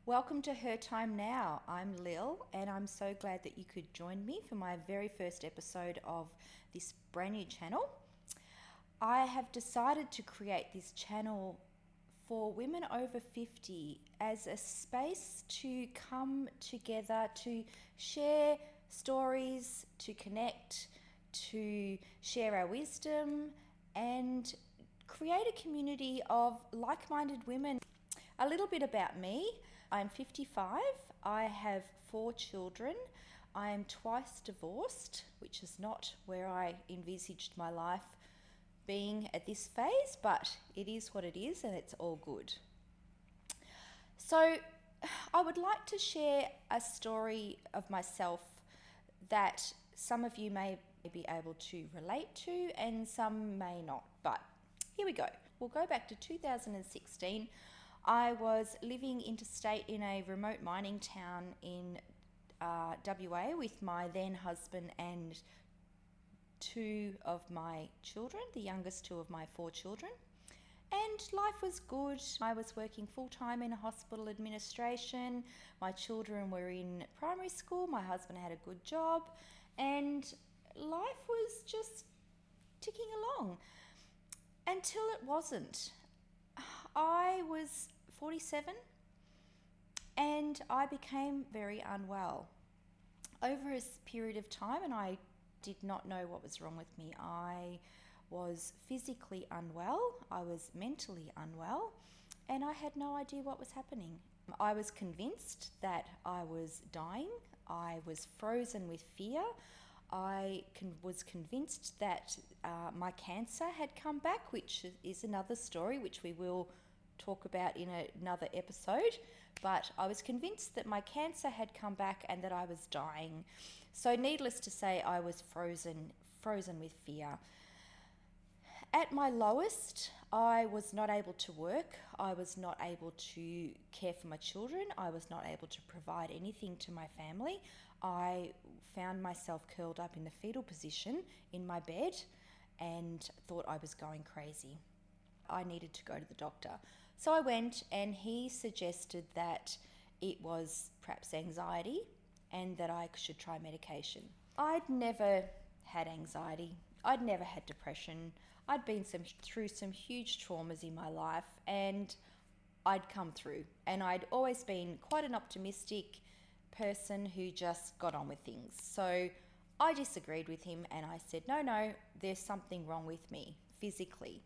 Welcome to Her Time Now. I'm Lil, and I'm so glad that you could join me for my very first episode of this brand new channel. I have decided to create this channel for women over 50 as a space to come together, to share stories, to connect, to share our wisdom, and create a community of like-minded women. A little bit about me. I'm 55. I have 4 children. I am twice divorced, which is not where I envisaged my life being at this phase, but it is what it is and it's all good. So I would like to share a story of myself that some of you may be able to relate to and some may not, but here we go. We'll go back to 2016. I was living interstate in a remote mining town in WA with my then husband and 2 of my children, the youngest 2 of my 4 children. And life was good. I was working full-time in a hospital administration. My children were in primary school. My husband had a good job. And life was just ticking along until it wasn't. I was 47 and I became very unwell over a period of time, and I did not know what was wrong with me. I was physically unwell, I was mentally unwell, and I had no idea what was happening. I was convinced that I was dying. I was frozen with fear. I was convinced that my cancer had come back, which is another story which we will talk about in another episode. But I was convinced that my cancer had come back and that I was dying. So needless to say, I was frozen with fear. At my lowest, I was not able to work. I was not able to care for my children. I was not able to provide anything to my family. I found myself curled up in the fetal position in my bed and thought I was going crazy. I needed to go to the doctor. So I went, and he suggested that it was perhaps anxiety and that I should try medication. I'd never had anxiety. I'd never had depression. I'd been through some huge traumas in my life, and I'd come through. And I'd always been quite an optimistic person who just got on with things. So I disagreed with him and I said, no, there's something wrong with me physically.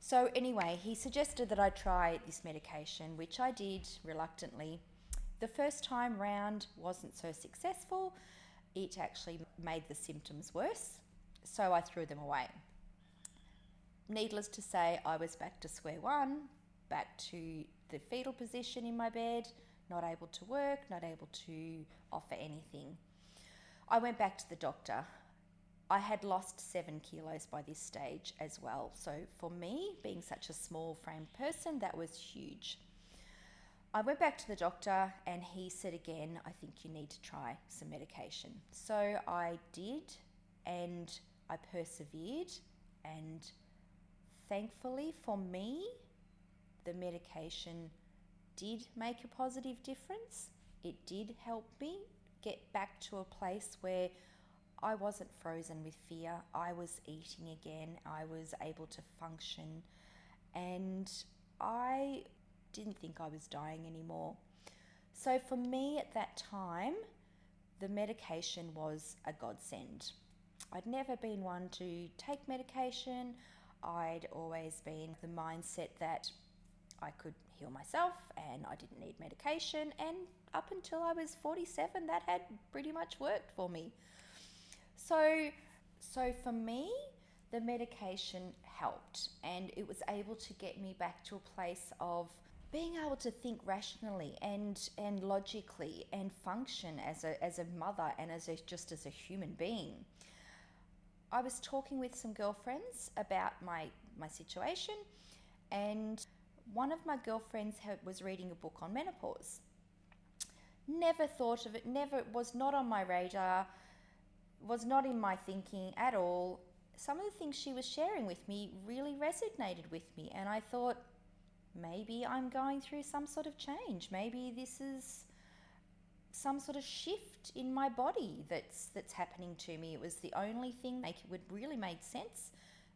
So anyway, he suggested that I try this medication, which I did reluctantly. The first time round wasn't so successful. It actually made the symptoms worse, so I threw them away. Needless to say, I was back to square one, back to the fetal position in my bed, not able to work, not able to offer anything. I went back to the doctor. I had lost 7 kilos by this stage as well. So for me, being such a small framed person, that was huge. I went back to the doctor and he said again, I think you need to try some medication. So I did, and I persevered, and thankfully for me, the medication did make a positive difference. It did help me get back to a place where I wasn't frozen with fear. I was eating again. I was able to function, and I didn't think I was dying anymore. So for me at that time, the medication was a godsend. I'd never been one to take medication. I'd always been the mindset that I could heal myself and I didn't need medication, and up until I was 47, that had pretty much worked for me. So for me, the medication helped, and it was able to get me back to a place of being able to think rationally and logically and function as a mother and just as a human being. I was talking with some girlfriends about my situation, and one of my girlfriends was reading a book on menopause. Never thought of it, was not on my radar, was not in my thinking at all. Some of the things she was sharing with me really resonated with me, and I thought, maybe I'm going through some sort of change. Maybe this is some sort of shift in my body that's happening to me. It was the only thing that would really made sense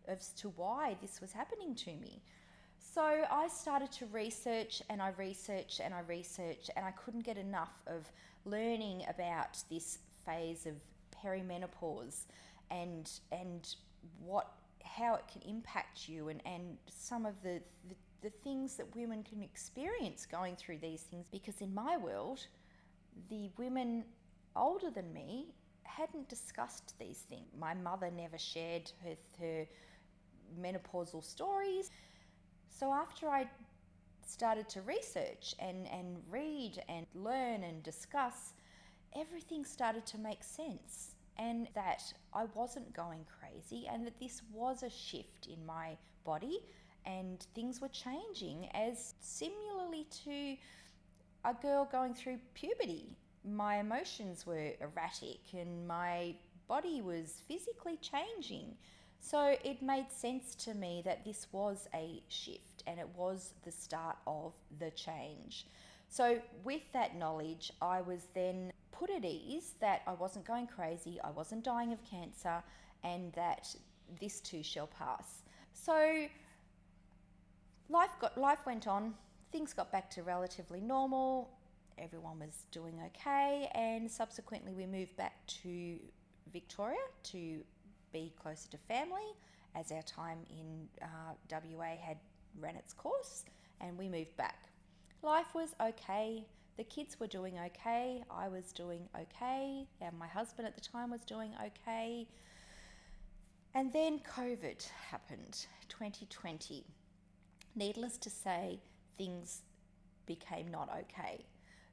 as to why this was happening to me. So I started to research and I researched and I researched, and I couldn't get enough of learning about this phase of perimenopause and how it can impact you, and some of the things that women can experience going through these things. Because in my world, the women older than me hadn't discussed these things. My mother never shared her menopausal stories. So after I started to research and read and learn and discuss, everything started to make sense, and that I wasn't going crazy, and that this was a shift in my body and things were changing as similarly to a girl going through puberty. My emotions were erratic and my body was physically changing. So it made sense to me that this was a shift and it was the start of the change. So with that knowledge, I was then put at ease that I wasn't going crazy, I wasn't dying of cancer, and that this too shall pass. So life went on. Things got back to relatively normal. Everyone was doing okay, and subsequently we moved back to Victoria to be closer to family, as our time in WA had ran its course, and we moved back. Life was okay. The kids were doing okay. I was doing okay. And my husband at the time was doing okay. And then COVID happened, 2020. Needless to say, things became not okay.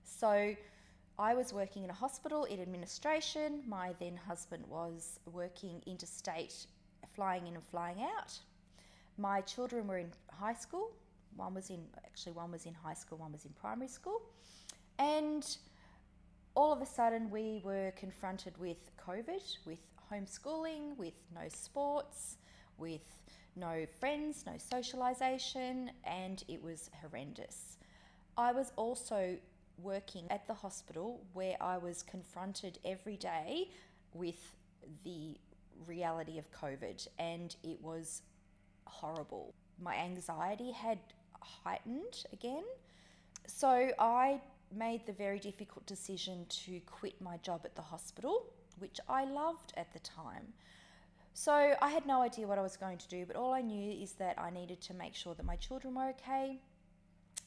So I was working in a hospital in administration. My then husband was working interstate, flying in and flying out. My children were in high school. One was in high school, one was in primary school. And all of a sudden we were confronted with COVID, with homeschooling, with no sports, with no friends, no socialisation, and it was horrendous. I was also working at the hospital where I was confronted every day with the reality of COVID, and it was horrible. My anxiety had heightened again. So I made the very difficult decision to quit my job at the hospital, which I loved at the time. So I had no idea what I was going to do, but all I knew is that I needed to make sure that my children were okay.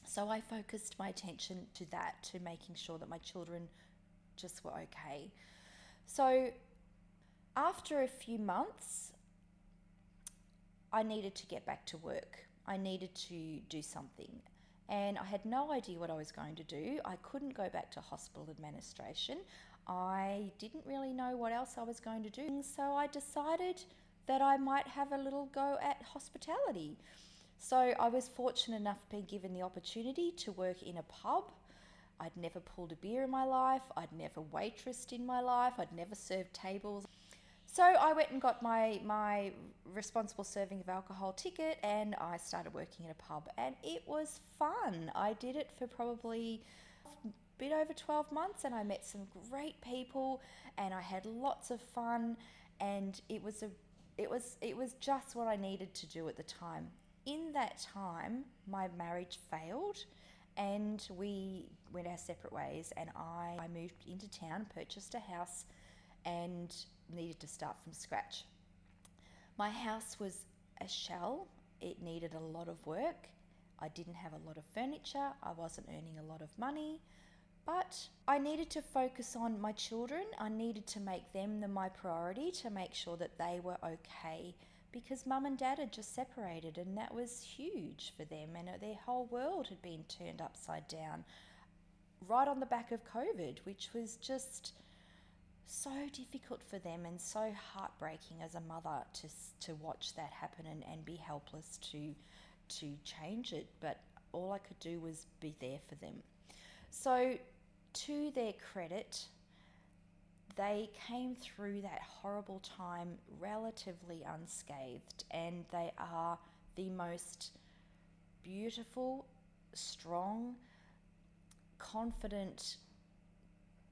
So I focused my attention to that, to making sure that my children just were okay. So after a few months, I needed to get back to work. I needed to do something. And I had no idea what I was going to do. I couldn't go back to hospital administration. I didn't really know what else I was going to do. So I decided that I might have a little go at hospitality. So I was fortunate enough to be given the opportunity to work in a pub. I'd never pulled a beer in my life. I'd never waitressed in my life. I'd never served tables. So I went and got my responsible serving of alcohol ticket, and I started working in a pub, and it was fun. I did it for probably a bit over 12 months, and I met some great people, and I had lots of fun, and it was just what I needed to do at the time. In that time, my marriage failed, and we went our separate ways, and I moved into town, purchased a house, and needed to start from scratch. My house was a shell. It needed a lot of work. I didn't have a lot of furniture. I wasn't earning a lot of money, but I needed to focus on my children. I needed to make them my priority, to make sure that they were okay, because mum and dad had just separated, and that was huge for them, and their whole world had been turned upside down right on the back of COVID, which was just so difficult for them and so heartbreaking as a mother to watch that happen and be helpless to change it. But all I could do was be there for them. So to their credit, they came through that horrible time relatively unscathed, and they are the most beautiful, strong, confident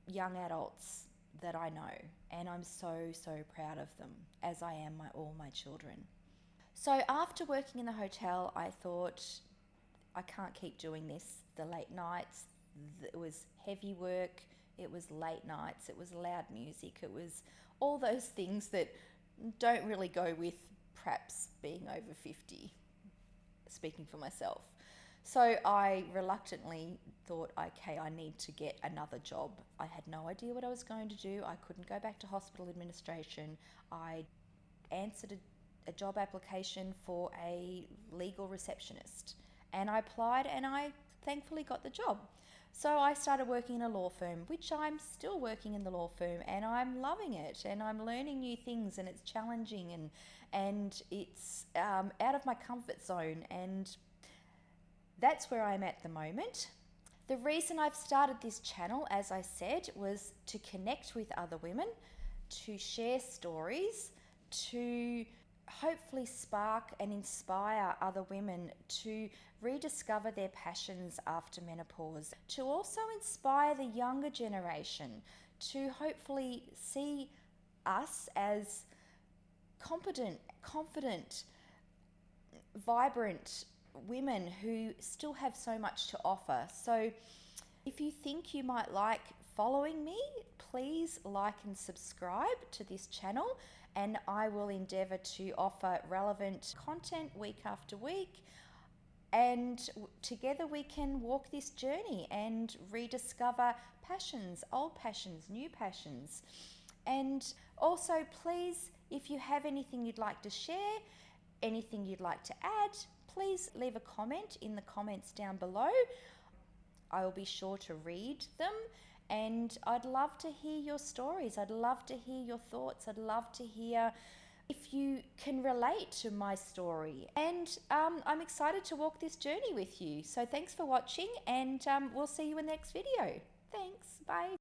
young adults that I know, and I'm so, so proud of them, as I am all my children. So after working in the hotel, I thought, I can't keep doing this. The late nights, it was heavy work, it was late nights, it was loud music, it was all those things that don't really go with perhaps being over 50, speaking for myself. So I reluctantly thought, okay, I need to get another job. I had no idea what I was going to do. I couldn't go back to hospital administration. I answered a job application for a legal receptionist, and I applied, and I thankfully got the job. So I started working in a law firm, which I'm still working in the law firm, and I'm loving it, and I'm learning new things, and it's challenging, and it's out of my comfort zone, and that's where I'm at the moment. The reason I've started this channel, as I said, was to connect with other women, to share stories, to hopefully spark and inspire other women to rediscover their passions after menopause, to also inspire the younger generation to hopefully see us as competent, confident, vibrant women who still have so much to offer. So if you think you might like following me, please like and subscribe to this channel, and I will endeavour to offer relevant content week after week, and together we can walk this journey and rediscover passions, old passions, new passions. And also, please, if you have anything you'd like to share, anything you'd like to add, please leave a comment in the comments down below. I will be sure to read them, and I'd love to hear your stories. I'd love to hear your thoughts. I'd love to hear if you can relate to my story. And I'm excited to walk this journey with you. So thanks for watching, and we'll see you in the next video. Thanks. Bye.